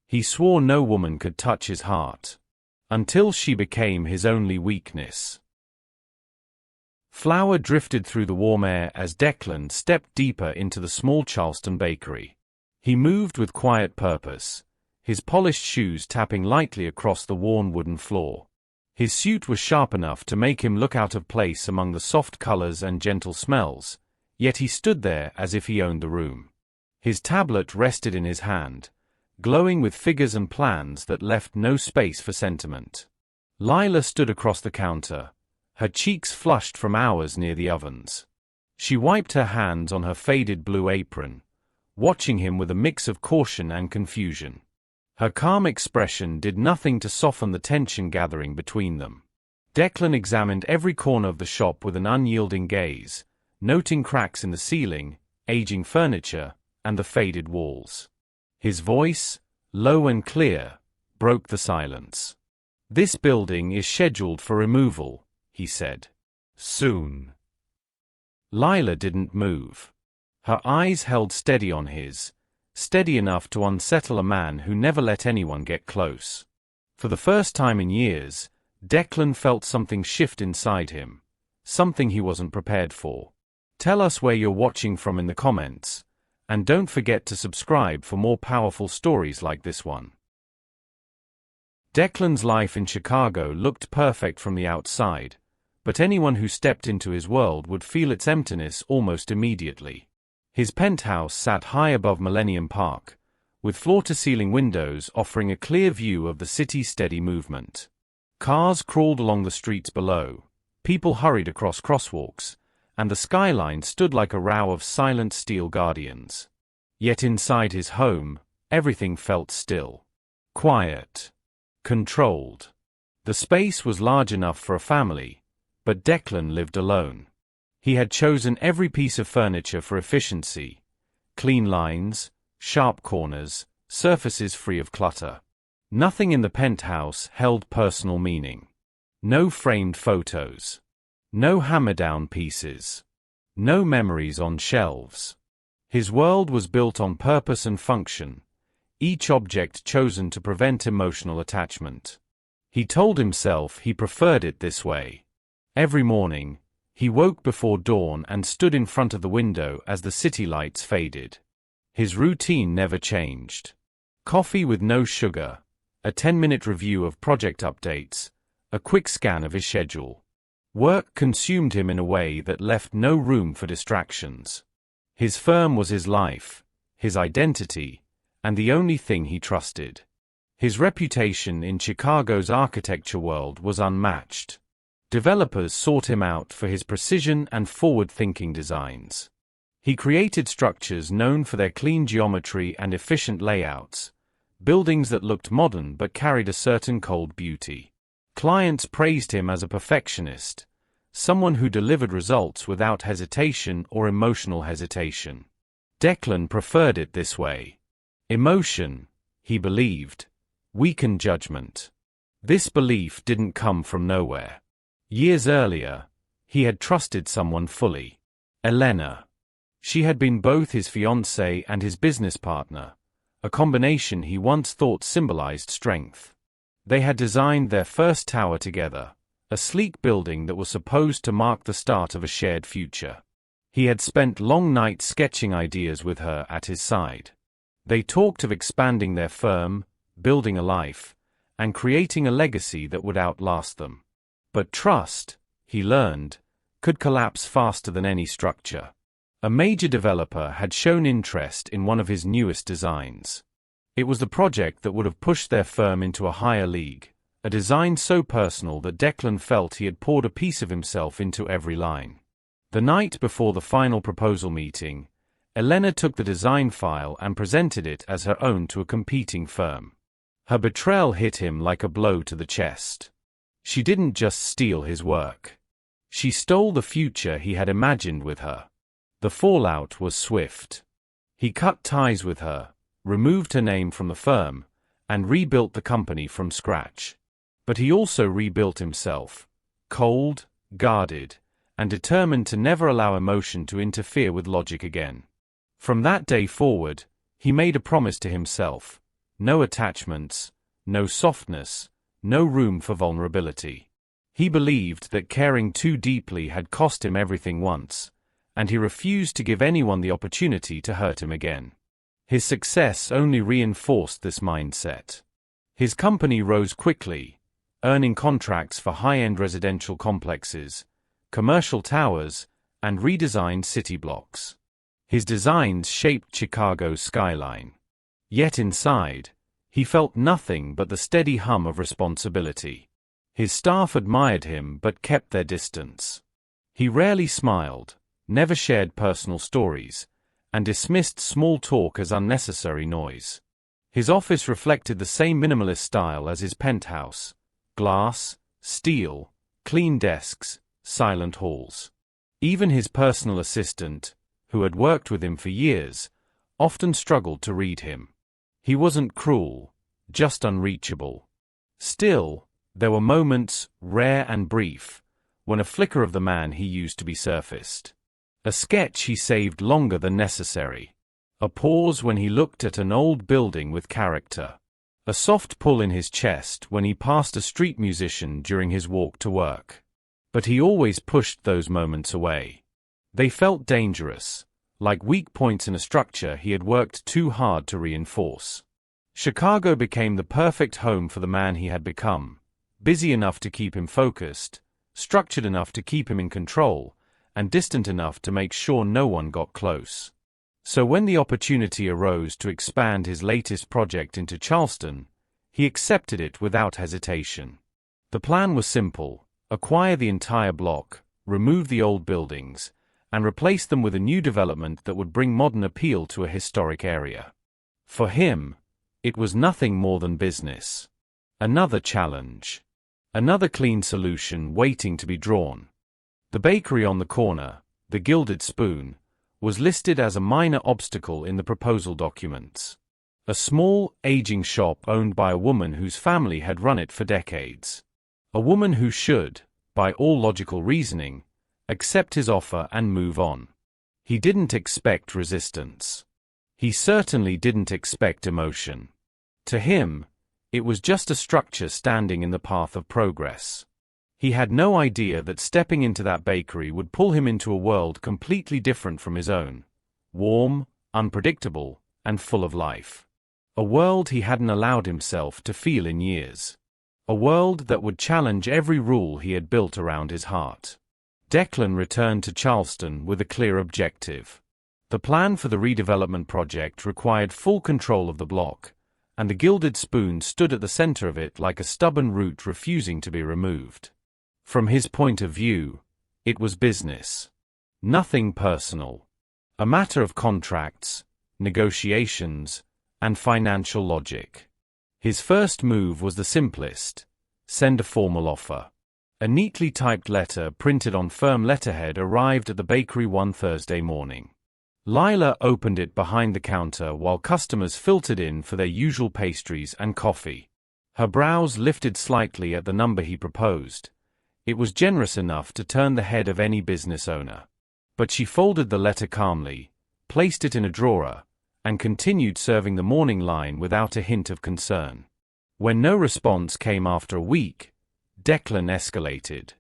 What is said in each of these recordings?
He swore no woman could touch his heart. Until she became his only weakness. Flour drifted through the warm air as Declan stepped deeper into the small Charleston bakery. He moved with quiet purpose, his polished shoes tapping lightly across the worn wooden floor. His suit was sharp enough to make him look out of place among the soft colors and gentle smells, yet he stood there as if he owned the room. His tablet rested in his hand, glowing with figures and plans that left no space for sentiment. Lila stood across the counter, her cheeks flushed from hours near the ovens. She wiped her hands on her faded blue apron, watching him with a mix of caution and confusion. Her calm expression did nothing to soften the tension gathering between them. Declan examined every corner of the shop with an unyielding gaze, noting cracks in the ceiling, aging furniture, and the faded walls. His voice, low and clear, broke the silence. "This building is scheduled for removal," he said. "Soon." Lila didn't move. Her eyes held steady on his, steady enough to unsettle a man who never let anyone get close. For the first time in years, Declan felt something shift inside him, something he wasn't prepared for. Tell us where you're watching from in the comments. And don't forget to subscribe for more powerful stories like this one. Declan's life in Chicago looked perfect from the outside, but anyone who stepped into his world would feel its emptiness almost immediately. His penthouse sat high above Millennium Park, with floor-to-ceiling windows offering a clear view of the city's steady movement. Cars crawled along the streets below, people hurried across crosswalks, and the skyline stood like a row of silent steel guardians. Yet inside his home, everything felt still. Quiet. Controlled. The space was large enough for a family, but Declan lived alone. He had chosen every piece of furniture for efficiency. Clean lines, sharp corners, surfaces free of clutter. Nothing in the penthouse held personal meaning. No framed photos. No hammer-down pieces. No memories on shelves. His world was built on purpose and function, each object chosen to prevent emotional attachment. He told himself he preferred it this way. Every morning, he woke before dawn and stood in front of the window as the city lights faded. His routine never changed. Coffee with no sugar, a 10-minute review of project updates, a quick scan of his schedule. Work consumed him in a way that left no room for distractions. His firm was his life, his identity, and the only thing he trusted. His reputation in Chicago's architecture world was unmatched. Developers sought him out for his precision and forward-thinking designs. He created structures known for their clean geometry and efficient layouts, buildings that looked modern but carried a certain cold beauty. Clients praised him as a perfectionist, someone who delivered results without hesitation or emotional hesitation. Declan preferred it this way. Emotion, he believed, weakened judgment. This belief didn't come from nowhere. Years earlier, he had trusted someone fully. Elena. She had been both his fiancée and his business partner, a combination he once thought symbolized strength. They had designed their first tower together, a sleek building that was supposed to mark the start of a shared future. He had spent long nights sketching ideas with her at his side. They talked of expanding their firm, building a life, and creating a legacy that would outlast them. But trust, he learned, could collapse faster than any structure. A major developer had shown interest in one of his newest designs. It was the project that would have pushed their firm into a higher league, a design so personal that Declan felt he had poured a piece of himself into every line. The night before the final proposal meeting, Elena took the design file and presented it as her own to a competing firm. Her betrayal hit him like a blow to the chest. She didn't just steal his work. She stole the future he had imagined with her. The fallout was swift. He cut ties with her, removed her name from the firm, and rebuilt the company from scratch. But he also rebuilt himself, cold, guarded, and determined to never allow emotion to interfere with logic again. From that day forward, he made a promise to himself: No attachments, no softness, no room for vulnerability. He believed that caring too deeply had cost him everything once, and he refused to give anyone the opportunity to hurt him again. His success only reinforced this mindset. His company rose quickly, earning contracts for high-end residential complexes, commercial towers, and redesigned city blocks. His designs shaped Chicago's skyline. Yet inside, he felt nothing but the steady hum of responsibility. His staff admired him but kept their distance. He rarely smiled, never shared personal stories, and dismissed small talk as unnecessary noise. His office reflected the same minimalist style as his penthouse: glass, steel, clean desks, silent halls. Even his personal assistant, who had worked with him for years, often struggled to read him. He wasn't cruel, just unreachable. Still, there were moments, rare and brief, when a flicker of the man he used to be surfaced. A sketch he saved longer than necessary. A pause when he looked at an old building with character. A soft pull in his chest when he passed a street musician during his walk to work. But he always pushed those moments away. They felt dangerous, like weak points in a structure he had worked too hard to reinforce. Chicago became the perfect home for the man he had become, busy enough to keep him focused, structured enough to keep him in control, and distant enough to make sure no one got close. So when the opportunity arose to expand his latest project into Charleston, he accepted it without hesitation. The plan was simple: acquire the entire block, remove the old buildings, and replace them with a new development that would bring modern appeal to a historic area. For him, it was nothing more than business. Another challenge. Another clean solution waiting to be drawn. The bakery on the corner, the Gilded Spoon, was listed as a minor obstacle in the proposal documents. A small, aging shop owned by a woman whose family had run it for decades. A woman who should, by all logical reasoning, accept his offer and move on. He didn't expect resistance. He certainly didn't expect emotion. To him, it was just a structure standing in the path of progress. He had no idea that stepping into that bakery would pull him into a world completely different from his own. Warm, unpredictable, and full of life. A world he hadn't allowed himself to feel in years. A world that would challenge every rule he had built around his heart. Declan returned to Charleston with a clear objective. The plan for the redevelopment project required full control of the block, and the Gilded Spoon stood at the center of it like a stubborn root refusing to be removed. From his point of view, it was business. Nothing personal. A matter of contracts, negotiations, and financial logic. His first move was the simplest: send a formal offer. A neatly typed letter printed on firm letterhead arrived at the bakery one Thursday morning. Lila opened it behind the counter while customers filtered in for their usual pastries and coffee. Her brows lifted slightly at the number he proposed. It was generous enough to turn the head of any business owner. But she folded the letter calmly, placed it in a drawer, and continued serving the morning line without a hint of concern. When no response came after a week, Declan escalated.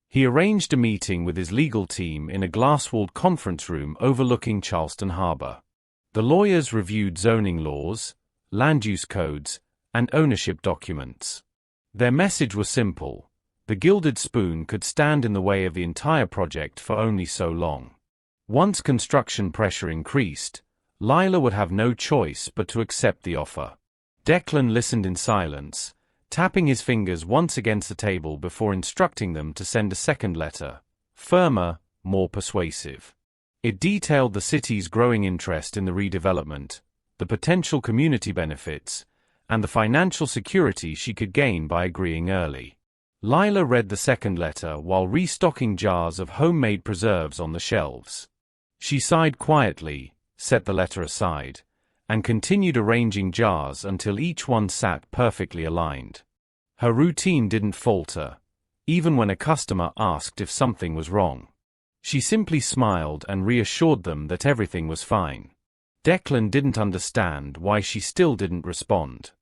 He arranged a meeting with his legal team in a glass-walled conference room overlooking Charleston Harbor. The lawyers reviewed zoning laws, land use codes, and ownership documents. Their message was simple: the Gilded Spoon could stand in the way of the entire project for only so long. Once construction pressure increased, Lila would have no choice but to accept the offer. Declan listened in silence, tapping his fingers once against the table before instructing them to send a second letter, firmer, more persuasive. It detailed the city's growing interest in the redevelopment, the potential community benefits, and the financial security she could gain by agreeing early. Lila read the second letter while restocking jars of homemade preserves on the shelves. She sighed quietly, set the letter aside, and continued arranging jars until each one sat perfectly aligned. Her routine didn't falter, even when a customer asked if something was wrong. She simply smiled and reassured them that everything was fine. Declan didn't understand why she still didn't respond.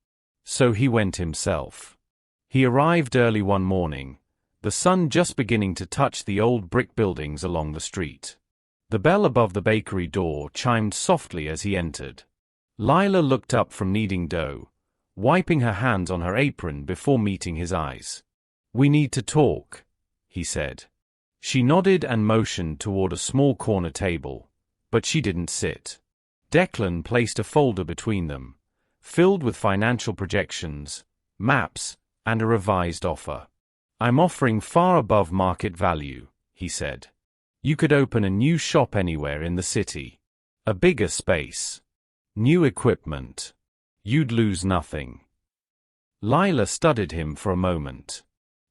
So he went himself. He arrived early one morning, the sun just beginning to touch the old brick buildings along the street. The bell above the bakery door chimed softly as he entered. Lila looked up from kneading dough, wiping her hands on her apron before meeting his eyes. "We need to talk," he said. She nodded and motioned toward a small corner table, but she didn't sit. Declan placed a folder between them, filled with financial projections, maps, and a revised offer. "I'm offering far above market value," he said. "You could open a new shop anywhere in the city. A bigger space. New equipment. You'd lose nothing." Lila studied him for a moment.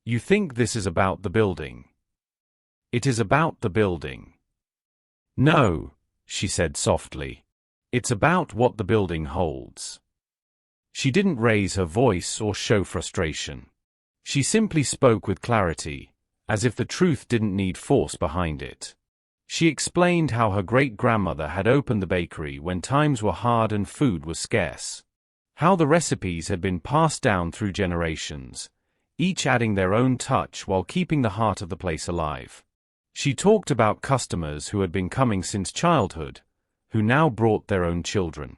"You think this is about the building?" "It is about the building." "No," she said softly. "It's about what the building holds." She didn't raise her voice or show frustration. She simply spoke with clarity, as if the truth didn't need force behind it. She explained how her great-grandmother had opened the bakery when times were hard and food was scarce. How the recipes had been passed down through generations, each adding their own touch while keeping the heart of the place alive. She talked about customers who had been coming since childhood, who now brought their own children.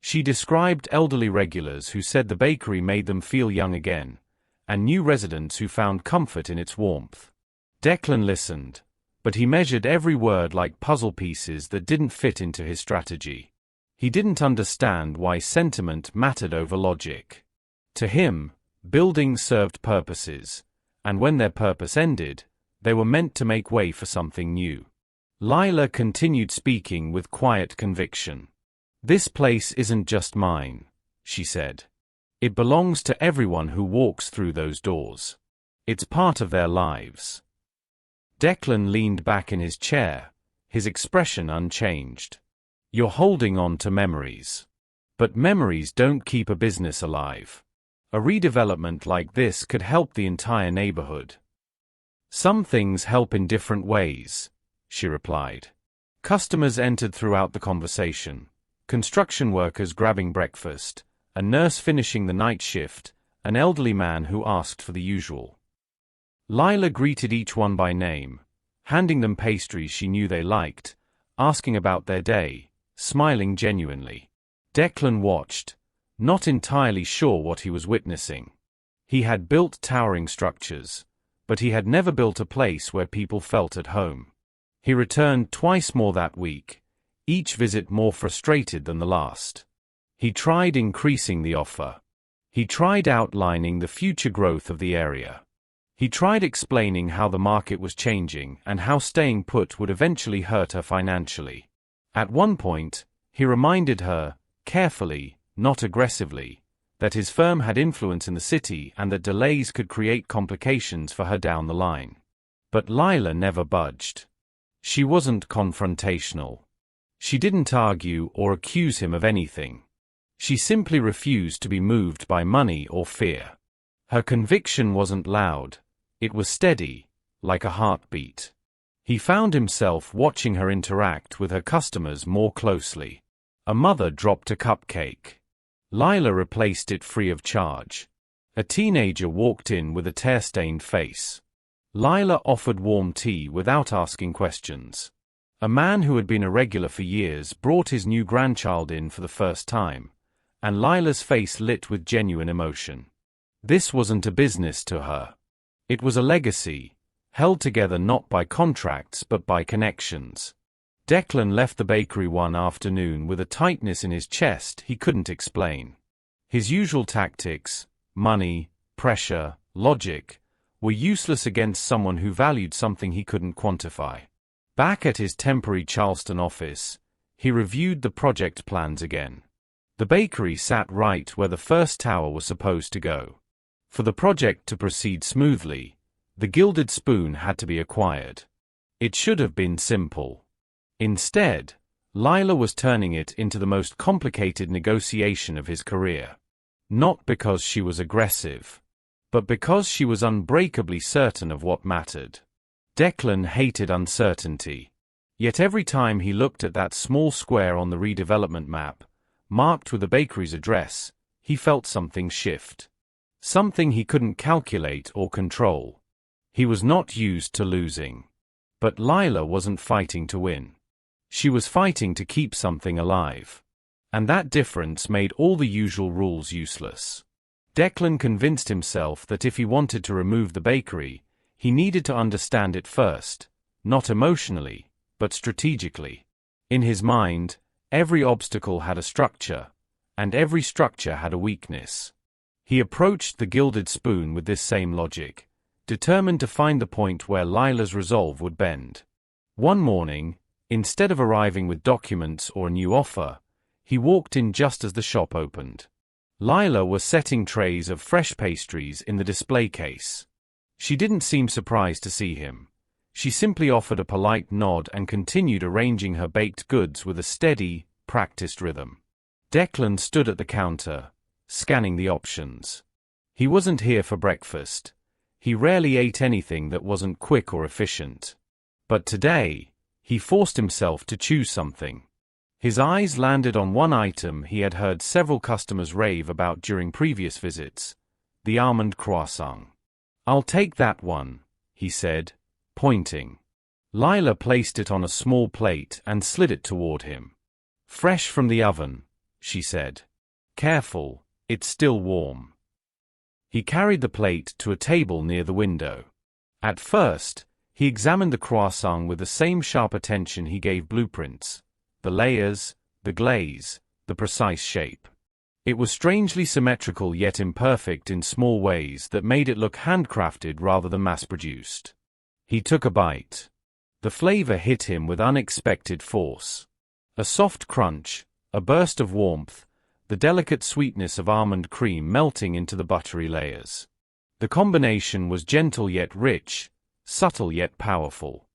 She described elderly regulars who said the bakery made them feel young again, and new residents who found comfort in its warmth. Declan listened, but he measured every word like puzzle pieces that didn't fit into his strategy. He didn't understand why sentiment mattered over logic. To him, buildings served purposes, and when their purpose ended, they were meant to make way for something new. Lila continued speaking with quiet conviction. "This place isn't just mine," she said. "It belongs to everyone who walks through those doors. It's part of their lives." Declan leaned back in his chair, his expression unchanged. "You're holding on to memories. But memories don't keep a business alive. A redevelopment like this could help the entire neighborhood." "Some things help in different ways," she replied. Customers entered throughout the conversation. Construction workers grabbing breakfast, a nurse finishing the night shift, an elderly man who asked for the usual. Lila greeted each one by name, handing them pastries she knew they liked, asking about their day, smiling genuinely. Declan watched, not entirely sure what he was witnessing. He had built towering structures, but he had never built a place where people felt at home. He returned twice more that week, each visit more frustrated than the last. He tried increasing the offer. He tried outlining the future growth of the area. He tried explaining how the market was changing and how staying put would eventually hurt her financially. At one point, he reminded her, carefully, not aggressively, that his firm had influence in the city and that delays could create complications for her down the line. But Lila never budged. She wasn't confrontational. She didn't argue or accuse him of anything. She simply refused to be moved by money or fear. Her conviction wasn't loud. It was steady, like a heartbeat. He found himself watching her interact with her customers more closely. A mother dropped a cupcake. Lila replaced it free of charge. A teenager walked in with a tear-stained face. Lila offered warm tea without asking questions. A man who had been a regular for years brought his new grandchild in for the first time, and Lila's face lit with genuine emotion. This wasn't a business to her. It was a legacy, held together not by contracts but by connections. Declan left the bakery one afternoon with a tightness in his chest he couldn't explain. His usual tactics, money, pressure, logic, were useless against someone who valued something he couldn't quantify. Back at his temporary Charleston office, he reviewed the project plans again. The bakery sat right where the first tower was supposed to go. For the project to proceed smoothly, the gilded spoon had to be acquired. It should have been simple. Instead, Lila was turning it into the most complicated negotiation of his career. Not because she was aggressive, but because she was unbreakably certain of what mattered. Declan hated uncertainty. Yet every time he looked at that small square on the redevelopment map, marked with the bakery's address, he felt something shift. Something he couldn't calculate or control. He was not used to losing. But Lila wasn't fighting to win. She was fighting to keep something alive. And that difference made all the usual rules useless. Declan convinced himself that if he wanted to remove the bakery, he needed to understand it first, not emotionally, but strategically. In his mind, every obstacle had a structure, and every structure had a weakness. He approached the gilded spoon with this same logic, determined to find the point where Lila's resolve would bend. One morning, instead of arriving with documents or a new offer, he walked in just as the shop opened. Lila was setting trays of fresh pastries in the display case. She didn't seem surprised to see him. She simply offered a polite nod and continued arranging her baked goods with a steady, practiced rhythm. Declan stood at the counter, scanning the options. He wasn't here for breakfast. He rarely ate anything that wasn't quick or efficient. But today, he forced himself to choose something. His eyes landed on one item he had heard several customers rave about during previous visits, the almond croissant. "I'll take that one," he said, pointing. Lila placed it on a small plate and slid it toward him. "Fresh from the oven," she said. "Careful, it's still warm." He carried the plate to a table near the window. At first, he examined the croissant with the same sharp attention he gave blueprints. The layers, the glaze, the precise shape. It was strangely symmetrical yet imperfect in small ways that made it look handcrafted rather than mass-produced. He took a bite. The flavor hit him with unexpected force. A soft crunch, a burst of warmth, the delicate sweetness of almond cream melting into the buttery layers. The combination was gentle yet rich, subtle yet powerful.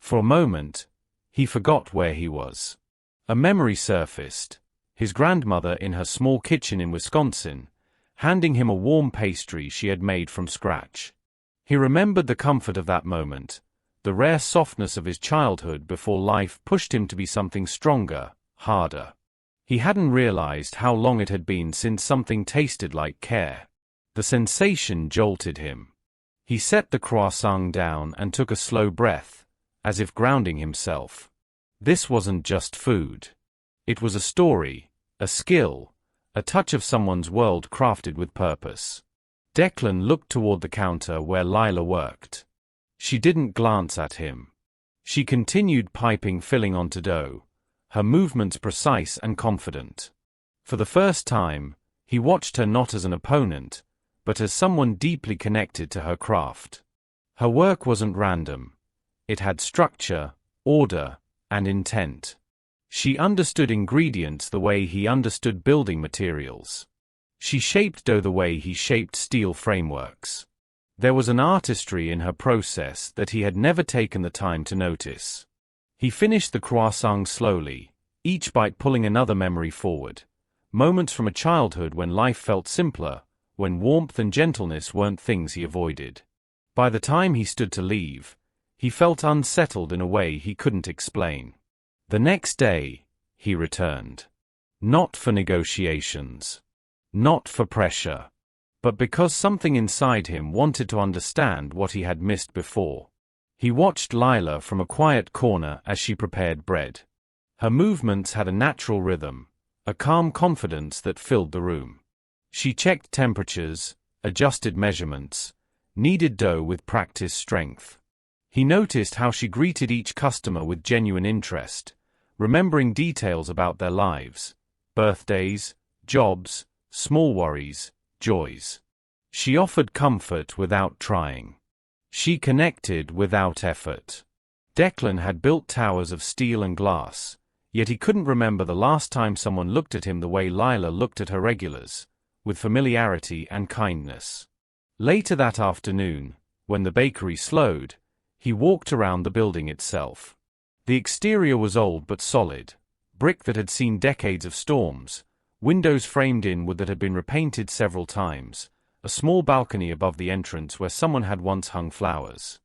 For a moment, he forgot where he was. A memory surfaced, his grandmother in her small kitchen in Wisconsin, handing him a warm pastry she had made from scratch. He remembered the comfort of that moment, the rare softness of his childhood before life pushed him to be something stronger, harder. He hadn't realized how long it had been since something tasted like care. The sensation jolted him. He set the croissant down and took a slow breath, as if grounding himself. This wasn't just food. It was a story, a skill, a touch of someone's world crafted with purpose. Declan looked toward the counter where Lila worked. She didn't glance at him. She continued piping filling onto dough, her movements precise and confident. For the first time, he watched her not as an opponent, but as someone deeply connected to her craft. Her work wasn't random. It had structure, order, and intent. She understood ingredients the way he understood building materials. She shaped dough the way he shaped steel frameworks. There was an artistry in her process that he had never taken the time to notice. He finished the croissant slowly, each bite pulling another memory forward. Moments from a childhood when life felt simpler, when warmth and gentleness weren't things he avoided. By the time he stood to leave, he felt unsettled in a way he couldn't explain. The next day, he returned. Not for negotiations. Not for pressure. But because something inside him wanted to understand what he had missed before. He watched Lila from a quiet corner as she prepared bread. Her movements had a natural rhythm, a calm confidence that filled the room. She checked temperatures, adjusted measurements, kneaded dough with practiced strength. He noticed how she greeted each customer with genuine interest, remembering details about their lives, birthdays, jobs, small worries, joys. She offered comfort without trying. She connected without effort. Declan had built towers of steel and glass, yet he couldn't remember the last time someone looked at him the way Lila looked at her regulars, with familiarity and kindness. Later that afternoon, when the bakery slowed, he walked around the building itself. The exterior was old but solid, brick that had seen decades of storms, windows framed in wood that had been repainted several times, a small balcony above the entrance where someone had once hung flowers.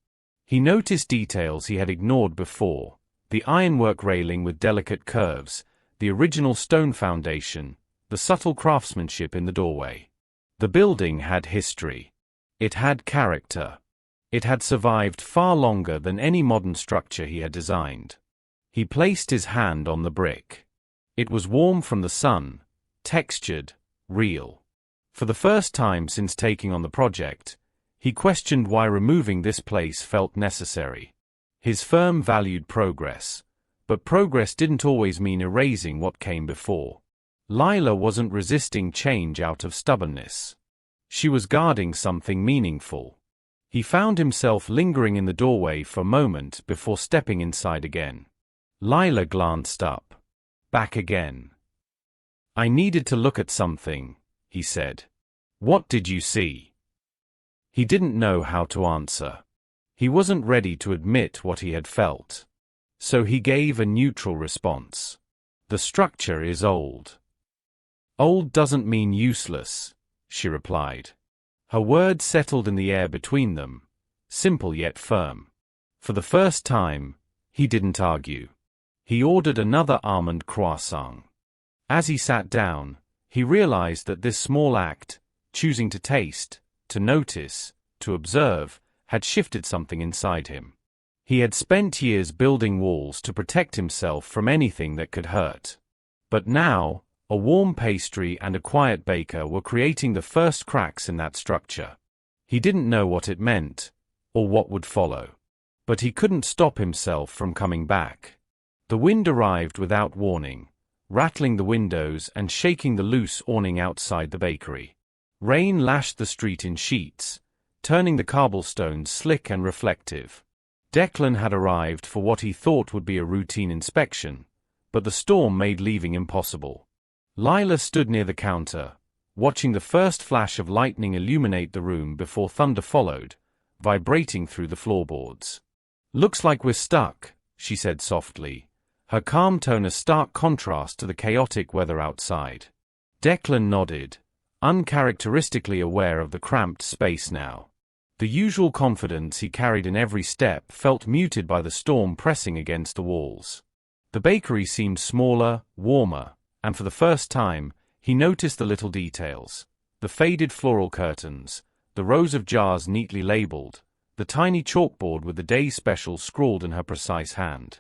He noticed details he had ignored before, The ironwork railing with delicate curves, the original stone foundation, the subtle craftsmanship in the doorway. The building had history. It had character. It had survived far longer than any modern structure he had designed. He placed his hand on the brick. It was warm from the sun, textured, real. For the first time since taking on the project, he questioned why removing this place felt necessary. His firm valued progress, but progress didn't always mean erasing what came before. Lila wasn't resisting change out of stubbornness. She was guarding something meaningful. He found himself lingering in the doorway for a moment before stepping inside again. Lila glanced up. Back again. "I needed to look at something," he said. "What did you see?" He didn't know how to answer. He wasn't ready to admit what he had felt. So he gave a neutral response. "The structure is old." "Old doesn't mean useless," she replied. Her words settled in the air between them, simple yet firm. For the first time, he didn't argue. He ordered another almond croissant. As he sat down, he realized that this small act, choosing to taste, to notice, to observe, had shifted something inside him. He had spent years building walls to protect himself from anything that could hurt. But now, a warm pastry and a quiet baker were creating the first cracks in that structure. He didn't know what it meant, or what would follow. But he couldn't stop himself from coming back. The wind arrived without warning, rattling the windows and shaking the loose awning outside the bakery. Rain lashed the street in sheets, turning the cobblestones slick and reflective. Declan had arrived for what he thought would be a routine inspection, but the storm made leaving impossible. Lila stood near the counter, watching the first flash of lightning illuminate the room before thunder followed, vibrating through the floorboards. "Looks like we're stuck," she said softly, her calm tone a stark contrast to the chaotic weather outside. Declan nodded, uncharacteristically aware of the cramped space now. The usual confidence he carried in every step felt muted by the storm pressing against the walls. The bakery seemed smaller, warmer, and for the first time, he noticed the little details. The faded floral curtains, the rows of jars neatly labeled, the tiny chalkboard with the day's special scrawled in her precise hand.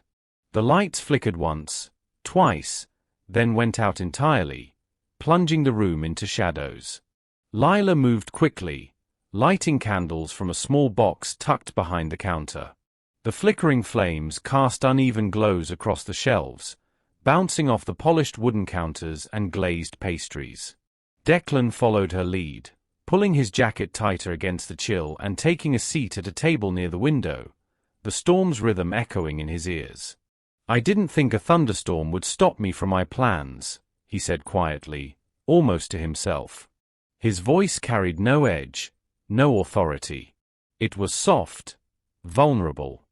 The lights flickered once, twice, then went out entirely, plunging the room into shadows. Lila moved quickly, lighting candles from a small box tucked behind the counter. The flickering flames cast uneven glows across the shelves, bouncing off the polished wooden counters and glazed pastries. Declan followed her lead, pulling his jacket tighter against the chill and taking a seat at a table near the window, the storm's rhythm echoing in his ears. "I didn't think a thunderstorm would stop me from my plans," he said quietly, almost to himself. His voice carried no edge, no authority. It was soft, vulnerable.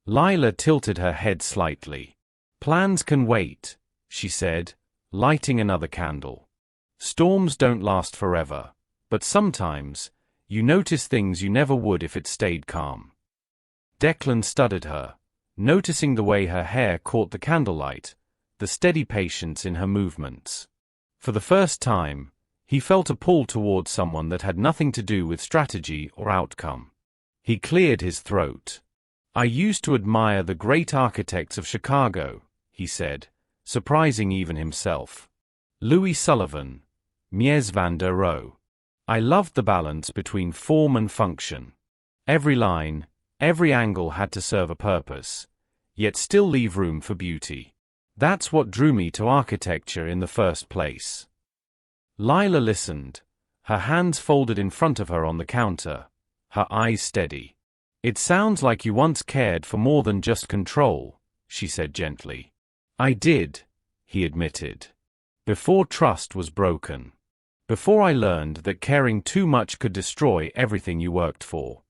Lila tilted her head slightly. "Plans can wait," she said, lighting another candle. "Storms don't last forever, but sometimes, you notice things you never would if it stayed calm." Declan studied her, noticing the way her hair caught the candlelight, the steady patience in her movements. For the first time, he felt a pull toward someone that had nothing to do with strategy or outcome. He cleared his throat. "I used to admire the great architects of Chicago," he said, surprising even himself. "Louis Sullivan, Mies van der Rohe. I loved the balance between form and function. Every line, every angle had to serve a purpose, yet still leave room for beauty. That's what drew me to architecture in the first place." Lila listened, her hands folded in front of her on the counter, her eyes steady. "It sounds like you once cared for more than just control," she said gently. "I did," he admitted. "Before trust was broken. Before I learned that caring too much could destroy everything you worked for."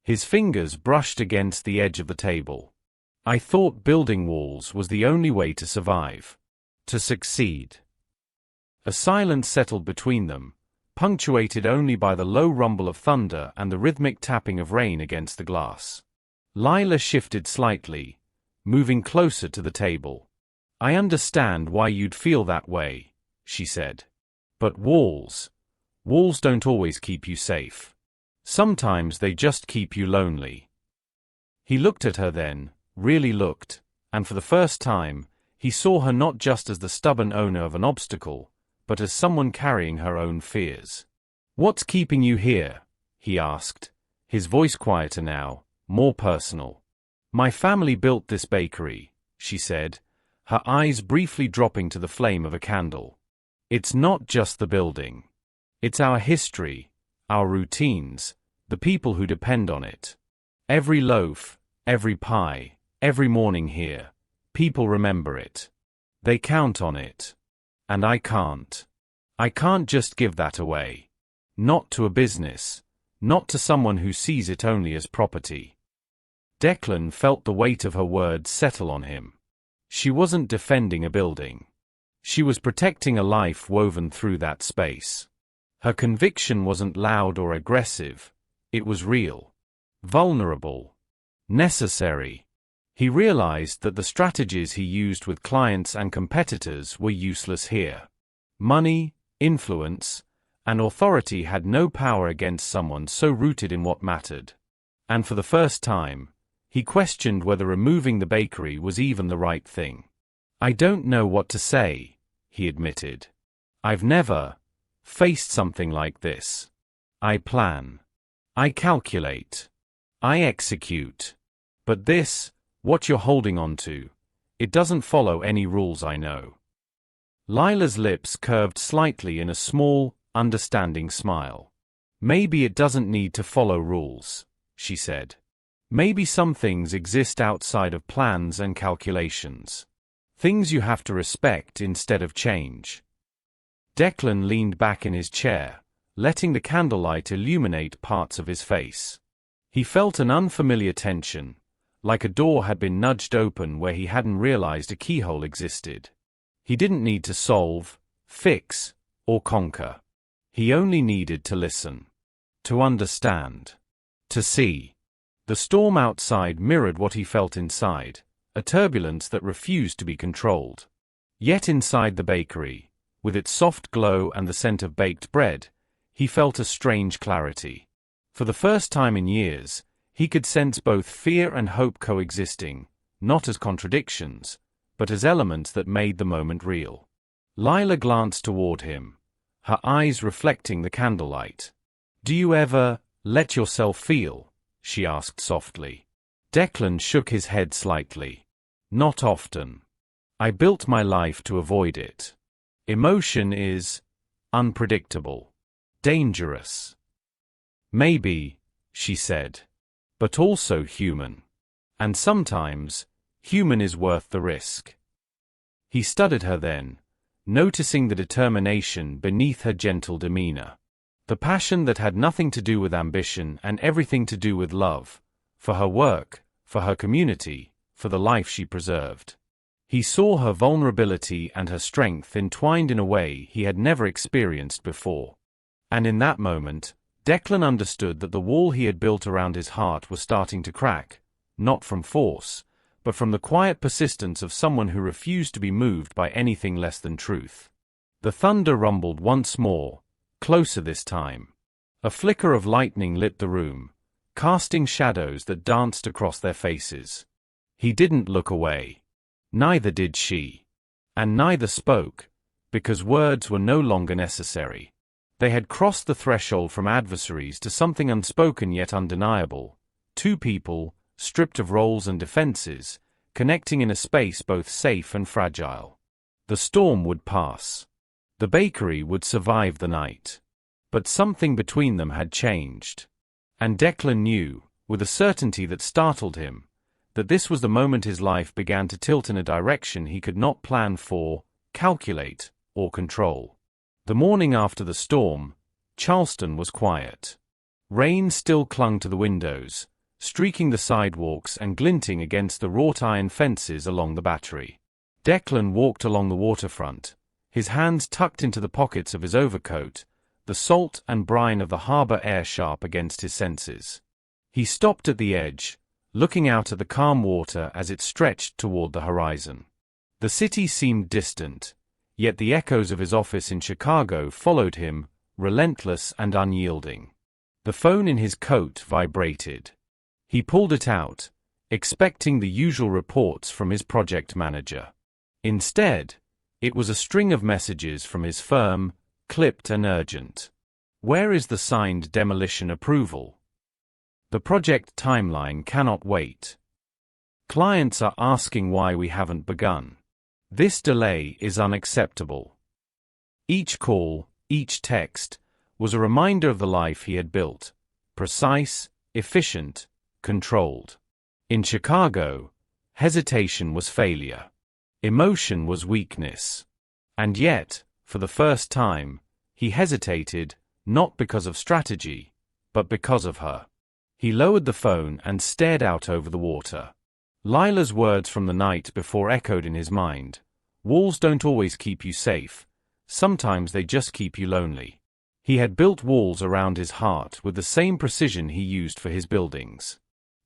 His fingers brushed against the edge of the table. "I thought building walls was the only way to survive. To succeed." A silence settled between them, punctuated only by the low rumble of thunder and the rhythmic tapping of rain against the glass. Lila shifted slightly, moving closer to the table. "I understand why you'd feel that way," she said. "But walls don't always keep you safe. Sometimes they just keep you lonely." He looked at her then, really looked, and for the first time, he saw her not just as the stubborn owner of an obstacle, but as someone carrying her own fears. "What's keeping you here?" he asked, his voice quieter now, more personal. "My family built this bakery," she said, her eyes briefly dropping to the flame of a candle. "It's not just the building. It's our history, our routines, the people who depend on it. Every loaf, every pie, every morning here, people remember it. They count on it. And I can't. I can't just give that away. Not to a business, not to someone who sees it only as property." Declan felt the weight of her words settle on him. She wasn't defending a building. She was protecting a life woven through that space. Her conviction wasn't loud or aggressive. It was real. Vulnerable. Necessary. He realized that the strategies he used with clients and competitors were useless here. Money, influence, and authority had no power against someone so rooted in what mattered. And for the first time, he questioned whether removing the bakery was even the right thing. "I don't know what to say," he admitted. "I've never faced something like this. I plan. I calculate. I execute. But this, what you're holding on to, it doesn't follow any rules I know." Lila's lips curved slightly in a small, understanding smile. "Maybe it doesn't need to follow rules," she said. "Maybe some things exist outside of plans and calculations. Things you have to respect instead of change." Declan leaned back in his chair, letting the candlelight illuminate parts of his face. He felt an unfamiliar tension, like a door had been nudged open where he hadn't realized a keyhole existed. He didn't need to solve, fix, or conquer. He only needed to listen. To understand. To see. The storm outside mirrored what he felt inside, a turbulence that refused to be controlled. Yet inside the bakery, with its soft glow and the scent of baked bread, he felt a strange clarity. For the first time in years, he could sense both fear and hope coexisting, not as contradictions, but as elements that made the moment real. Lila glanced toward him, her eyes reflecting the candlelight. "Do you ever let yourself feel?" she asked softly. Declan shook his head slightly. "Not often. I built my life to avoid it. Emotion is unpredictable, dangerous." "Maybe," she said, "but also human. And sometimes, human is worth the risk." He studied her then, noticing the determination beneath her gentle demeanor. The passion that had nothing to do with ambition and everything to do with love, for her work, for her community, for the life she preserved. He saw her vulnerability and her strength entwined in a way he had never experienced before. And in that moment, Declan understood that the wall he had built around his heart was starting to crack, not from force, but from the quiet persistence of someone who refused to be moved by anything less than truth. The thunder rumbled once more, closer this time. A flicker of lightning lit the room, casting shadows that danced across their faces. He didn't look away. Neither did she. And neither spoke, because words were no longer necessary. They had crossed the threshold from adversaries to something unspoken yet undeniable. Two people, stripped of roles and defenses, connecting in a space both safe and fragile. The storm would pass. The bakery would survive the night. But something between them had changed. And Declan knew, with a certainty that startled him, that this was the moment his life began to tilt in a direction he could not plan for, calculate, or control. The morning after the storm, Charleston was quiet. Rain still clung to the windows, streaking the sidewalks and glinting against the wrought iron fences along the Battery. Declan walked along the waterfront, his hands tucked into the pockets of his overcoat, the salt and brine of the harbor air sharp against his senses. He stopped at the edge, looking out at the calm water as it stretched toward the horizon. The city seemed distant, yet the echoes of his office in Chicago followed him, relentless and unyielding. The phone in his coat vibrated. He pulled it out, expecting the usual reports from his project manager. Instead, it was a string of messages from his firm, clipped and urgent. "Where is the signed demolition approval? The project timeline cannot wait. Clients are asking why we haven't begun. This delay is unacceptable." Each call, each text, was a reminder of the life he had built: precise, efficient, controlled. In Chicago, hesitation was failure. Emotion was weakness. And yet, for the first time, he hesitated, not because of strategy, but because of her. He lowered the phone and stared out over the water. Lila's words from the night before echoed in his mind. "Walls don't always keep you safe. Sometimes they just keep you lonely." He had built walls around his heart with the same precision he used for his buildings.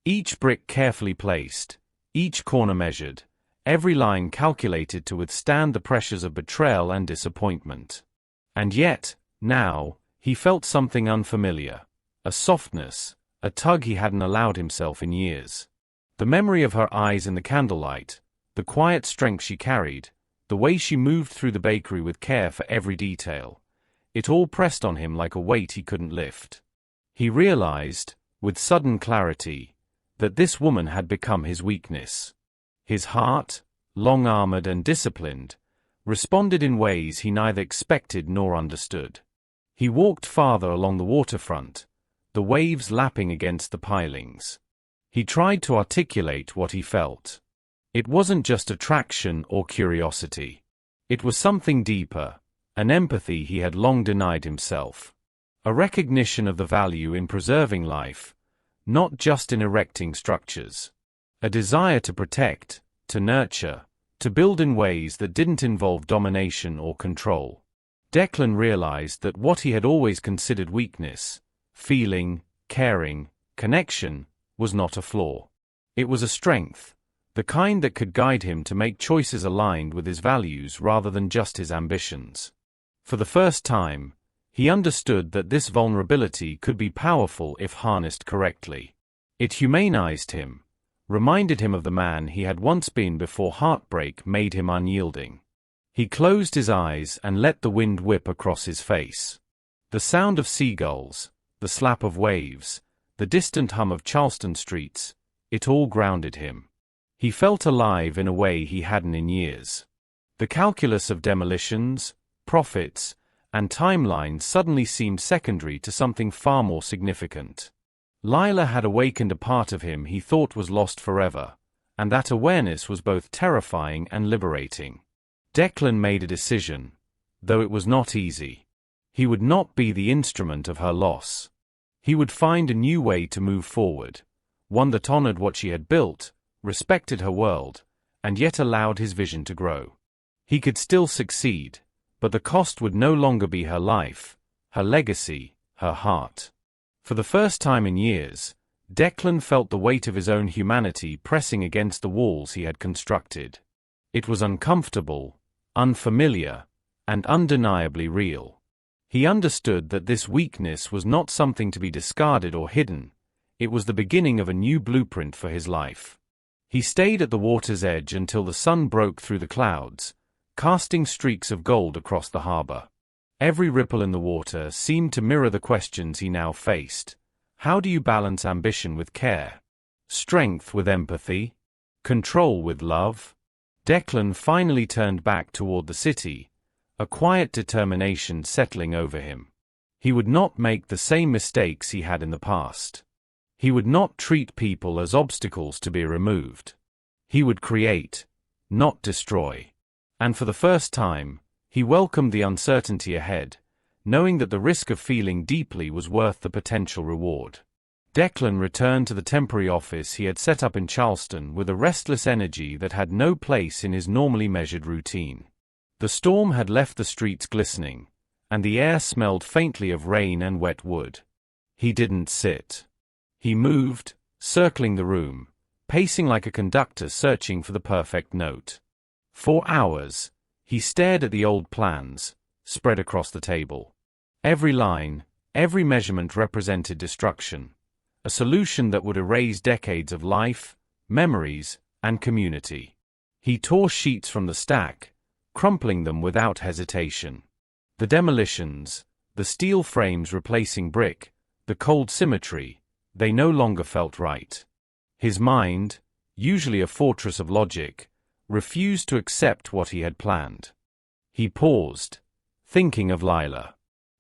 Each brick carefully placed, each corner measured, every line calculated to withstand the pressures of betrayal and disappointment. And yet, now, he felt something unfamiliar, a softness, a tug he hadn't allowed himself in years. The memory of her eyes in the candlelight, the quiet strength she carried, the way she moved through the bakery with care for every detail, it all pressed on him like a weight he couldn't lift. He realized, with sudden clarity, that this woman had become his weakness. His heart, long-armored and disciplined, responded in ways he neither expected nor understood. He walked farther along the waterfront, the waves lapping against the pilings. He tried to articulate what he felt. It wasn't just attraction or curiosity. It was something deeper, an empathy he had long denied himself. A recognition of the value in preserving life, not just in erecting structures. A desire to protect, to nurture, to build in ways that didn't involve domination or control. Declan realized that what he had always considered weakness, feeling, caring, connection, was not a flaw. It was a strength, the kind that could guide him to make choices aligned with his values rather than just his ambitions. For the first time, he understood that this vulnerability could be powerful if harnessed correctly. It humanized him, reminded him of the man he had once been before heartbreak made him unyielding. He closed his eyes and let the wind whip across his face. The sound of seagulls, the slap of waves, the distant hum of Charleston streets, it all grounded him. He felt alive in a way he hadn't in years. The calculus of demolitions, profits, and timelines suddenly seemed secondary to something far more significant. Lila had awakened a part of him he thought was lost forever, and that awareness was both terrifying and liberating. Declan made a decision, though it was not easy. He would not be the instrument of her loss. He would find a new way to move forward, one that honored what she had built, respected her world, and yet allowed his vision to grow. He could still succeed, but the cost would no longer be her life, her legacy, her heart. For the first time in years, Declan felt the weight of his own humanity pressing against the walls he had constructed. It was uncomfortable, unfamiliar, and undeniably real. He understood that this weakness was not something to be discarded or hidden. It was the beginning of a new blueprint for his life. He stayed at the water's edge until the sun broke through the clouds, casting streaks of gold across the harbor. Every ripple in the water seemed to mirror the questions he now faced. How do you balance ambition with care? Strength with empathy? Control with love? Declan finally turned back toward the city, a quiet determination settling over him. He would not make the same mistakes he had in the past. He would not treat people as obstacles to be removed. He would create, not destroy. And for the first time, he welcomed the uncertainty ahead, knowing that the risk of feeling deeply was worth the potential reward. Declan returned to the temporary office he had set up in Charleston with a restless energy that had no place in his normally measured routine. The storm had left the streets glistening, and the air smelled faintly of rain and wet wood. He didn't sit. He moved, circling the room, pacing like a conductor searching for the perfect note. For hours, he stared at the old plans, spread across the table. Every line, every measurement represented destruction, a solution that would erase decades of life, memories, and community. He tore sheets from the stack, crumpling them without hesitation. The demolitions, the steel frames replacing brick, the cold symmetry, they no longer felt right. His mind, usually a fortress of logic, refused to accept what he had planned. He paused, thinking of Lila.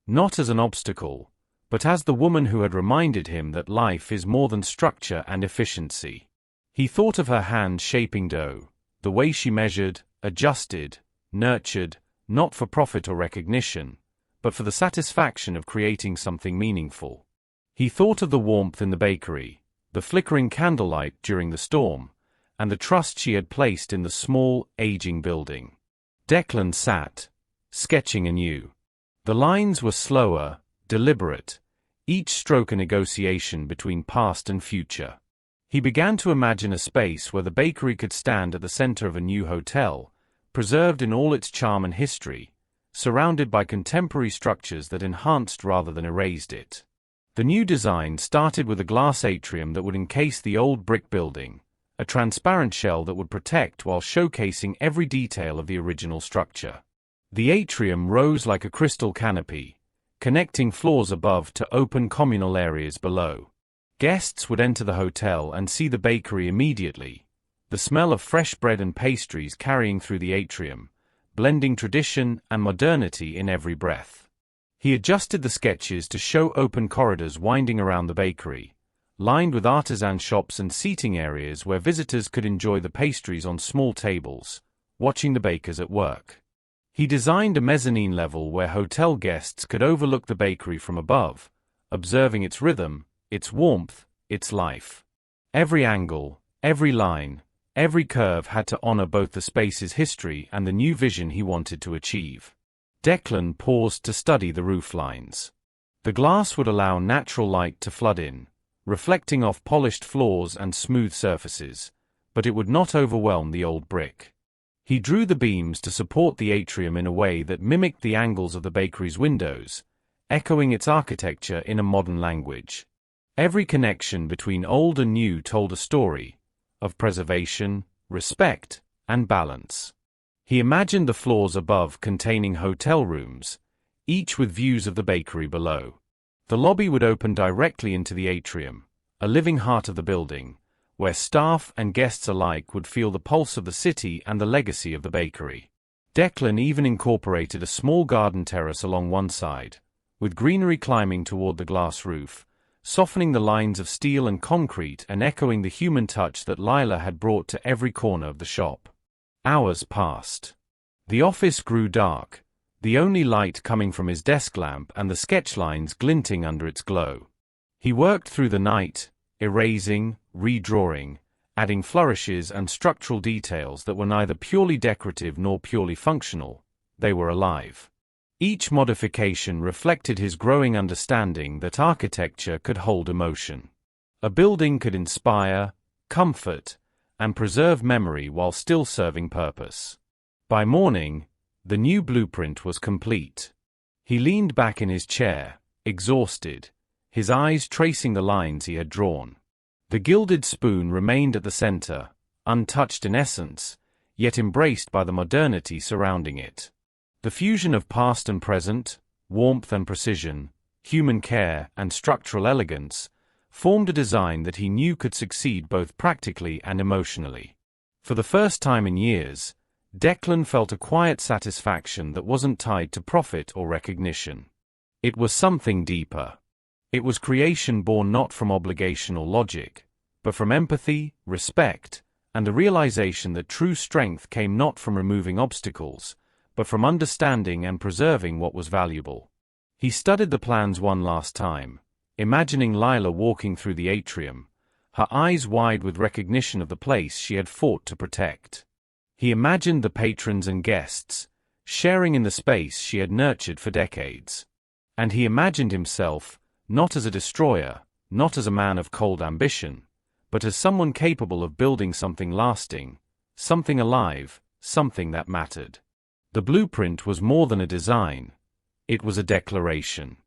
Not as an obstacle, but as the woman who had reminded him that life is more than structure and efficiency. He thought of her hand shaping dough, the way she measured, adjusted, nurtured, not for profit or recognition, but for the satisfaction of creating something meaningful. He thought of the warmth in the bakery, the flickering candlelight during the storm, and the trust she had placed in the small, aging building. Declan sat, sketching anew. The lines were slower, deliberate, each stroke a negotiation between past and future. He began to imagine a space where the bakery could stand at the center of a new hotel, preserved in all its charm and history, surrounded by contemporary structures that enhanced rather than erased it. The new design started with a glass atrium that would encase the old brick building, a transparent shell that would protect while showcasing every detail of the original structure. The atrium rose like a crystal canopy, connecting floors above to open communal areas below. Guests would enter the hotel and see the bakery immediately, the smell of fresh bread and pastries carrying through the atrium, blending tradition and modernity in every breath. He adjusted the sketches to show open corridors winding around the bakery, lined with artisan shops and seating areas where visitors could enjoy the pastries on small tables, watching the bakers at work. He designed a mezzanine level where hotel guests could overlook the bakery from above, observing its rhythm, its warmth, its life. Every angle, every line, every curve had to honor both the space's history and the new vision he wanted to achieve. Declan paused to study the roof lines. The glass would allow natural light to flood in, reflecting off polished floors and smooth surfaces, but it would not overwhelm the old brick. He drew the beams to support the atrium in a way that mimicked the angles of the bakery's windows, echoing its architecture in a modern language. Every connection between old and new told a story of preservation, respect, and balance. He imagined the floors above containing hotel rooms, each with views of the bakery below. The lobby would open directly into the atrium, a living heart of the building, where staff and guests alike would feel the pulse of the city and the legacy of the bakery. Declan even incorporated a small garden terrace along one side, with greenery climbing toward the glass roof, softening the lines of steel and concrete and echoing the human touch that Lila had brought to every corner of the shop. Hours passed. The office grew dark, the only light coming from his desk lamp and the sketch lines glinting under its glow. He worked through the night, erasing, redrawing, adding flourishes and structural details that were neither purely decorative nor purely functional. They were alive. Each modification reflected his growing understanding that architecture could hold emotion. A building could inspire, comfort, and preserve memory while still serving purpose. By morning, the new blueprint was complete. He leaned back in his chair, exhausted, his eyes tracing the lines he had drawn. The gilded spoon remained at the center, untouched in essence, yet embraced by the modernity surrounding it. The fusion of past and present, warmth and precision, human care and structural elegance, formed a design that he knew could succeed both practically and emotionally. For the first time in years, Declan felt a quiet satisfaction that wasn't tied to profit or recognition. It was something deeper. It was creation born not from obligation or logic, but from empathy, respect, and the realization that true strength came not from removing obstacles, but from understanding and preserving what was valuable. He studied the plans one last time, imagining Lila walking through the atrium, her eyes wide with recognition of the place she had fought to protect. He imagined the patrons and guests, sharing in the space she had nurtured for decades. And he imagined himself, not as a destroyer, not as a man of cold ambition, but as someone capable of building something lasting, something alive, something that mattered. The blueprint was more than a design. It was a declaration.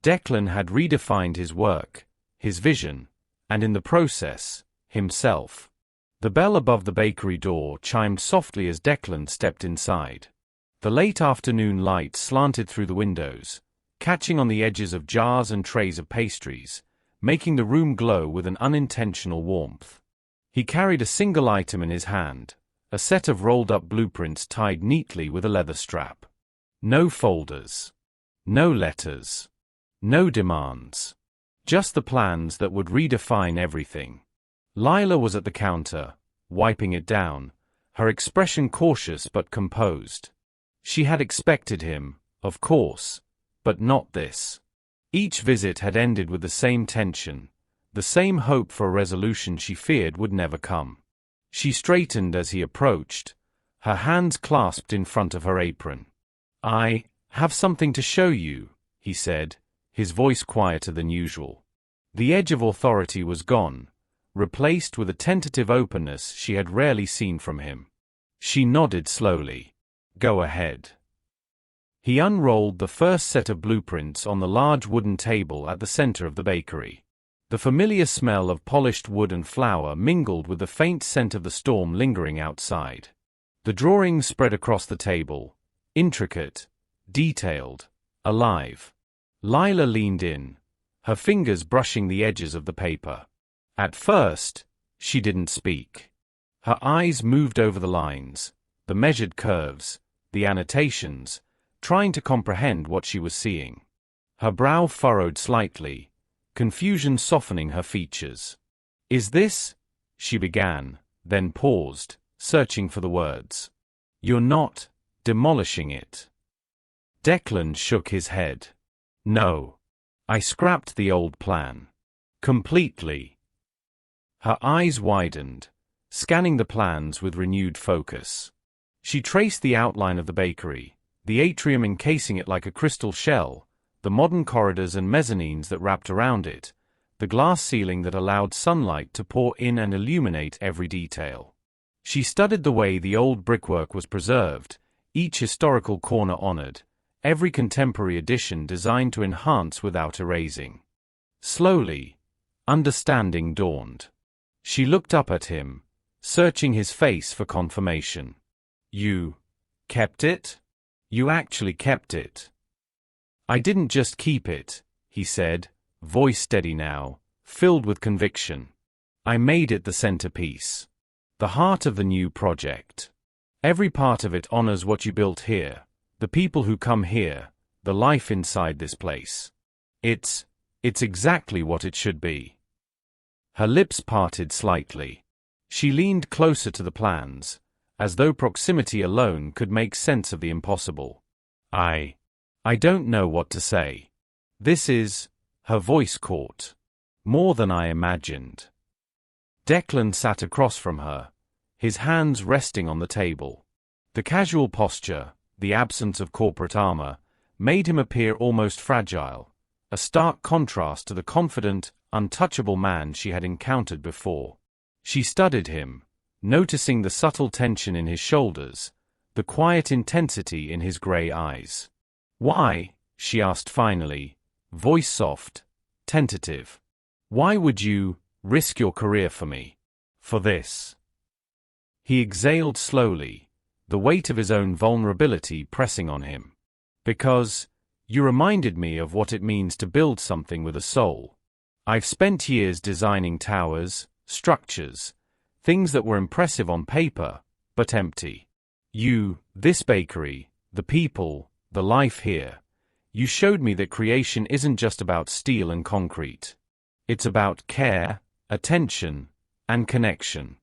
Declan had redefined his work, his vision, and in the process, himself. The bell above the bakery door chimed softly as Declan stepped inside. The late afternoon light slanted through the windows, catching on the edges of jars and trays of pastries, making the room glow with an unintentional warmth. He carried a single item in his hand, a set of rolled-up blueprints tied neatly with a leather strap. No folders. No letters. No demands. Just the plans that would redefine everything. Lila was at the counter, wiping it down, her expression cautious but composed. She had expected him, of course, but not this. Each visit had ended with the same tension, the same hope for a resolution she feared would never come. She straightened as he approached, her hands clasped in front of her apron. "I have something to show you," he said, his voice quieter than usual. The edge of authority was gone, replaced with a tentative openness she had rarely seen from him. She nodded slowly. "Go ahead." He unrolled the first set of blueprints on the large wooden table at the center of the bakery. The familiar smell of polished wood and flour mingled with the faint scent of the storm lingering outside. The drawings spread across the table, intricate, detailed, alive. Lila leaned in, her fingers brushing the edges of the paper. At first, she didn't speak. Her eyes moved over the lines, the measured curves, the annotations, trying to comprehend what she was seeing. Her brow furrowed slightly, confusion softening her features. "Is this?" she began, then paused, searching for the words. "You're not demolishing it?" Declan shook his head. "No. I scrapped the old plan. Completely." Her eyes widened, scanning the plans with renewed focus. She traced the outline of the bakery, the atrium encasing it like a crystal shell, the modern corridors and mezzanines that wrapped around it, the glass ceiling that allowed sunlight to pour in and illuminate every detail. She studied the way the old brickwork was preserved, each historical corner honored, every contemporary addition designed to enhance without erasing. Slowly, understanding dawned. She looked up at him, searching his face for confirmation. "You kept it? You actually kept it?" "I didn't just keep it," he said, voice steady now, filled with conviction. "I made it the centerpiece. The heart of the new project. Every part of it honors what you built here, the people who come here, the life inside this place. It's exactly what it should be." Her lips parted slightly. She leaned closer to the plans, as though proximity alone could make sense of the impossible. I don't know what to say. This is," her voice caught, "more than I imagined." Declan sat across from her, his hands resting on the table. The casual posture, the absence of corporate armor, made him appear almost fragile, a stark contrast to the confident, untouchable man she had encountered before. She studied him, noticing the subtle tension in his shoulders, the quiet intensity in his gray eyes. "Why?" she asked finally, voice soft, tentative. "Why would you risk your career for me? For this?" He exhaled slowly, the weight of his own vulnerability pressing on him. "Because you reminded me of what it means to build something with a soul. I've spent years designing towers, structures, things that were impressive on paper, but empty. This bakery, the people, the life here. You showed me that creation isn't just about steel and concrete. It's about care, attention, and connection.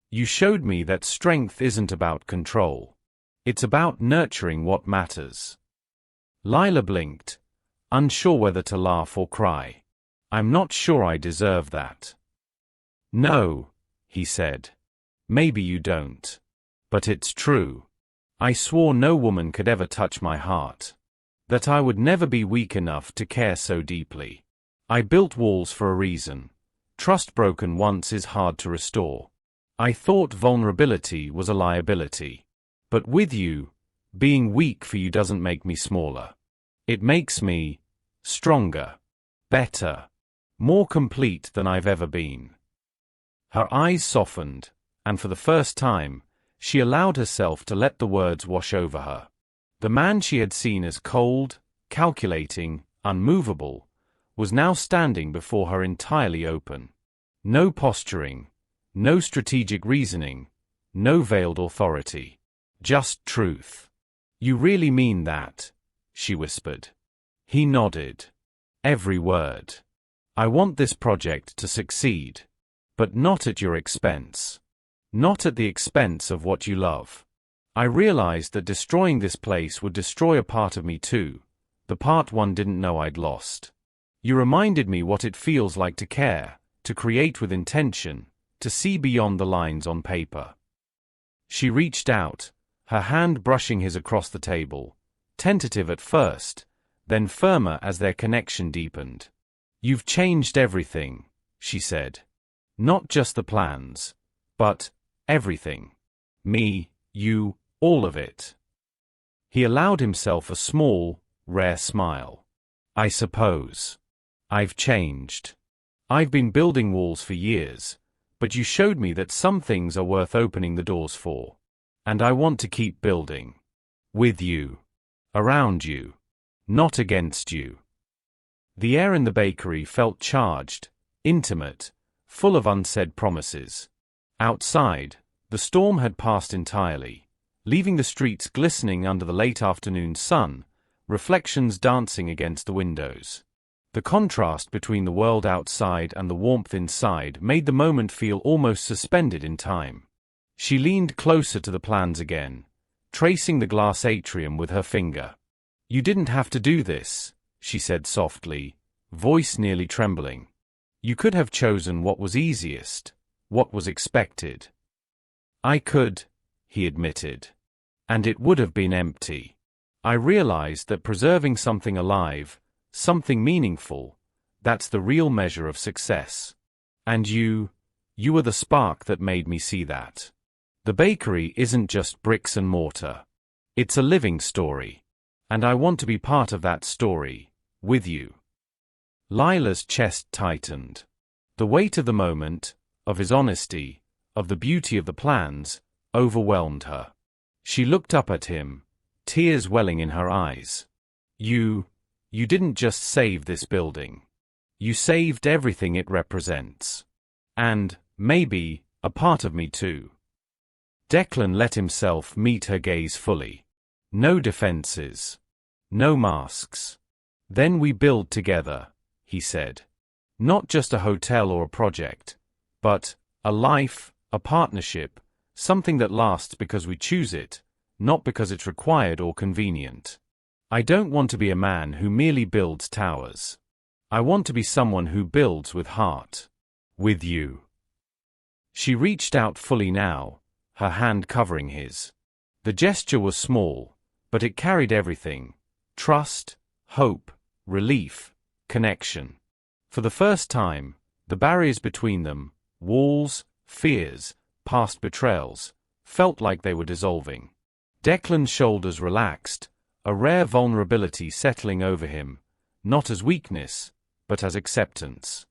You showed me that strength isn't about control. It's about nurturing what matters." Lila blinked, unsure whether to laugh or cry. "I'm not sure I deserve that." "No," he said. "Maybe you don't. But it's true. I swore no woman could ever touch my heart. That I would never be weak enough to care so deeply. I built walls for a reason. Trust broken once is hard to restore. I thought vulnerability was a liability. But with you, being weak for you doesn't make me smaller. It makes me stronger, better, more complete than I've ever been. Her eyes softened, and for the first time, she allowed herself to let the words wash over her. The man she had seen as cold, calculating, unmovable, was now standing before her entirely open. No posturing, no strategic reasoning, no veiled authority. Just truth. You really mean that? She whispered. He nodded. Every word. I want this project to succeed. But not at your expense. Not at the expense of what you love. I realized that destroying this place would destroy a part of me too, the part one didn't know I'd lost. You reminded me what it feels like to care, to create with intention, to see beyond the lines on paper. She reached out, her hand brushing his across the table, tentative at first, then firmer as their connection deepened. You've changed everything, she said. Not just the plans, but everything. Me, you, all of it. He allowed himself a small, rare smile. I suppose. I've changed. I've been building walls for years, but you showed me that some things are worth opening the doors for. And I want to keep building. With you. Around you. Not against you. The air in the bakery felt charged, intimate, full of unsaid promises. Outside, the storm had passed entirely, leaving the streets glistening under the late afternoon sun, reflections dancing against the windows. The contrast between the world outside and the warmth inside made the moment feel almost suspended in time. She leaned closer to the plans again, tracing the glass atrium with her finger. You didn't have to do this, she said softly, voice nearly trembling. You could have chosen what was easiest, what was expected. I could, he admitted. And it would have been empty. I realized that preserving something alive, something meaningful, that's the real measure of success. And you were the spark that made me see that. The bakery isn't just bricks and mortar. It's a living story. And I want to be part of that story, with you. Lila's chest tightened. The weight of the moment, of his honesty, of the beauty of the plans, overwhelmed her. She looked up at him, tears welling in her eyes. You didn't just save this building. You saved everything it represents. And, maybe, a part of me too. Declan let himself meet her gaze fully. No defenses. No masks. Then we build together, he said. Not just a hotel or a project, but a life, a partnership, something that lasts because we choose it, not because it's required or convenient. I don't want to be a man who merely builds towers. I want to be someone who builds with heart. With you. She reached out fully now, her hand covering his. The gesture was small, but it carried everything. Trust, hope, relief, connection. For the first time, the barriers between them, walls, fears, past betrayals, felt like they were dissolving. Declan's shoulders relaxed, a rare vulnerability settling over him, not as weakness, but as acceptance.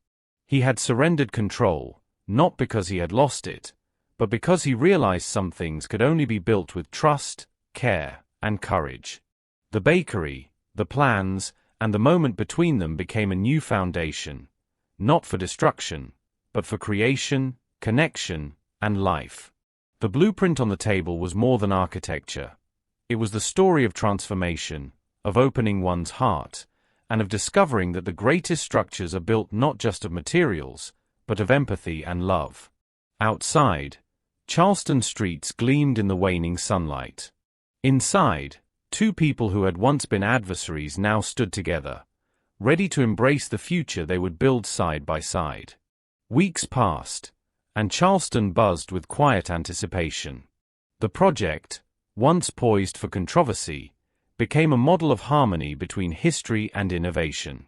He had surrendered control, not because he had lost it, but because he realized some things could only be built with trust, care, and courage. The bakery, the plans, and the moment between them became a new foundation, not for destruction, but for creation, connection, and life. The blueprint on the table was more than architecture. It was the story of transformation, of opening one's heart, and of discovering that the greatest structures are built not just of materials, but of empathy and love. Outside, Charleston streets gleamed in the waning sunlight. Inside, two people who had once been adversaries now stood together, ready to embrace the future they would build side by side. Weeks passed, and Charleston buzzed with quiet anticipation. The project, once poised for controversy, became a model of harmony between history and innovation.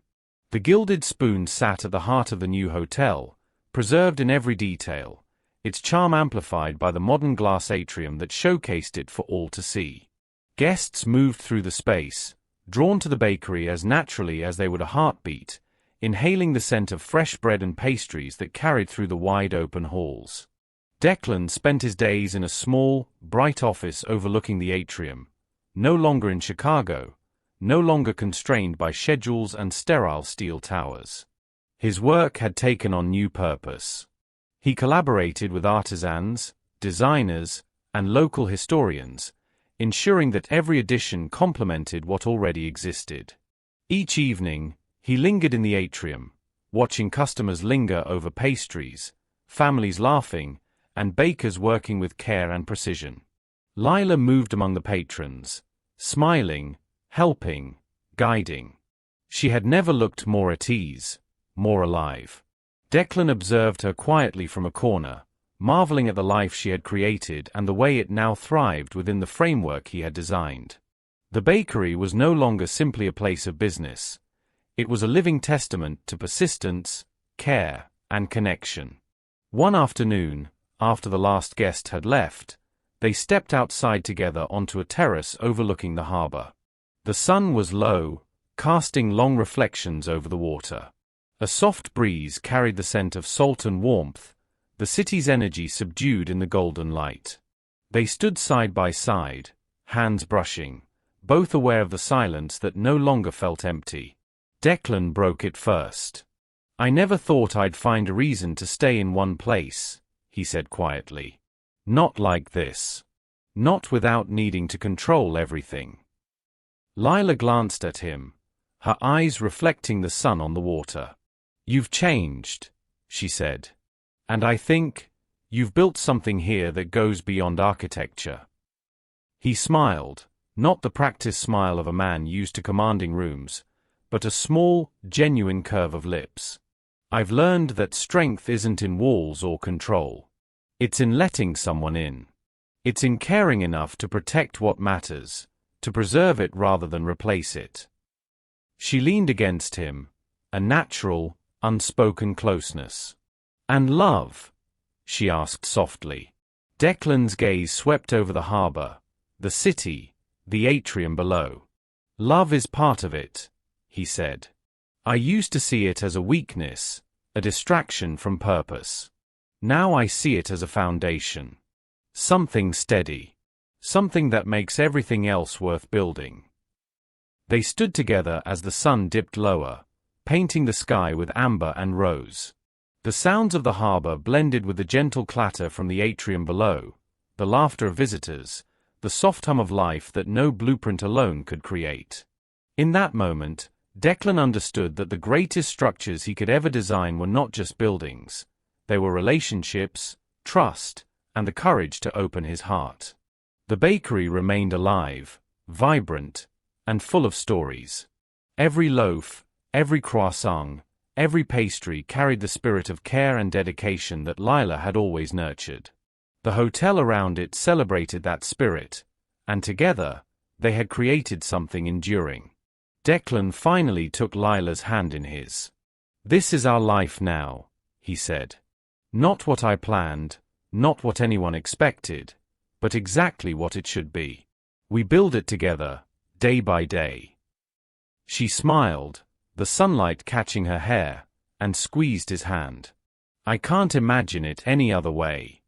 The Gilded Spoon sat at the heart of the new hotel, preserved in every detail, its charm amplified by the modern glass atrium that showcased it for all to see. Guests moved through the space, drawn to the bakery as naturally as they would a heartbeat, inhaling the scent of fresh bread and pastries that carried through the wide-open halls. Declan spent his days in a small, bright office overlooking the atrium, no longer in Chicago, no longer constrained by schedules and sterile steel towers. His work had taken on new purpose. He collaborated with artisans, designers, and local historians, ensuring that every addition complemented what already existed. Each evening, he lingered in the atrium, watching customers linger over pastries, families laughing, and bakers working with care and precision. Lila moved among the patrons, smiling, helping, guiding. She had never looked more at ease, more alive. Declan observed her quietly from a corner, marveling at the life she had created and the way it now thrived within the framework he had designed. The bakery was no longer simply a place of business. It was a living testament to persistence, care, and connection. One afternoon, after the last guest had left, they stepped outside together onto a terrace overlooking the harbor. The sun was low, casting long reflections over the water. A soft breeze carried the scent of salt and warmth, the city's energy subdued in the golden light. They stood side by side, hands brushing, both aware of the silence that no longer felt empty. Declan broke it first. "I never thought I'd find a reason to stay in one place," he said quietly. "Not like this. Not without needing to control everything." Lila glanced at him, her eyes reflecting the sun on the water. "You've changed," she said. "And I think, you've built something here that goes beyond architecture." He smiled, not the practiced smile of a man used to commanding rooms, but a small, genuine curve of lips. "I've learned that strength isn't in walls or control. It's in letting someone in. It's in caring enough to protect what matters, to preserve it rather than replace it." She leaned against him, a natural, unspoken closeness. "And love?" she asked softly. Declan's gaze swept over the harbor, the city, the atrium below. "Love is part of it," he said. "I used to see it as a weakness, a distraction from purpose. Now I see it as a foundation. Something steady. Something that makes everything else worth building." They stood together as the sun dipped lower, painting the sky with amber and rose. The sounds of the harbor blended with the gentle clatter from the atrium below, the laughter of visitors, the soft hum of life that no blueprint alone could create. In that moment, Declan understood that the greatest structures he could ever design were not just buildings. They were relationships, trust, and the courage to open his heart. The bakery remained alive, vibrant, and full of stories. Every loaf, every croissant, every pastry carried the spirit of care and dedication that Lila had always nurtured. The hotel around it celebrated that spirit, and together, they had created something enduring. Declan finally took Lila's hand in his. "This is our life now," he said. "Not what I planned, not what anyone expected, but exactly what it should be. We build it together, day by day." She smiled, the sunlight catching her hair, and squeezed his hand. "I can't imagine it any other way.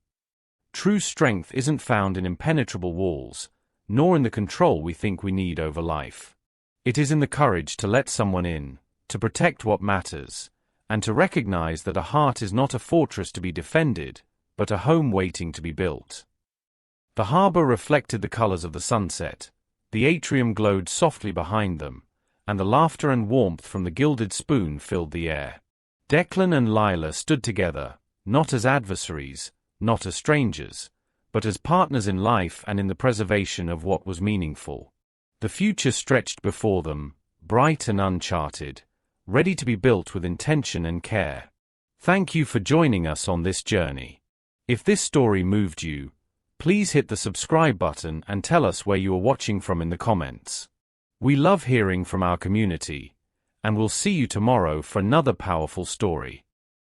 True strength isn't found in impenetrable walls, nor in the control we think we need over life. It is in the courage to let someone in, to protect what matters, and to recognize that a heart is not a fortress to be defended, but a home waiting to be built." The harbor reflected the colors of the sunset, the atrium glowed softly behind them, and the laughter and warmth from the gilded spoon filled the air. Declan and Lila stood together, not as adversaries, not as strangers, but as partners in life and in the preservation of what was meaningful. The future stretched before them, bright and uncharted, ready to be built with intention and care. Thank you for joining us on this journey. If this story moved you, please hit the subscribe button and tell us where you are watching from in the comments. We love hearing from our community, and we'll see you tomorrow for another powerful story.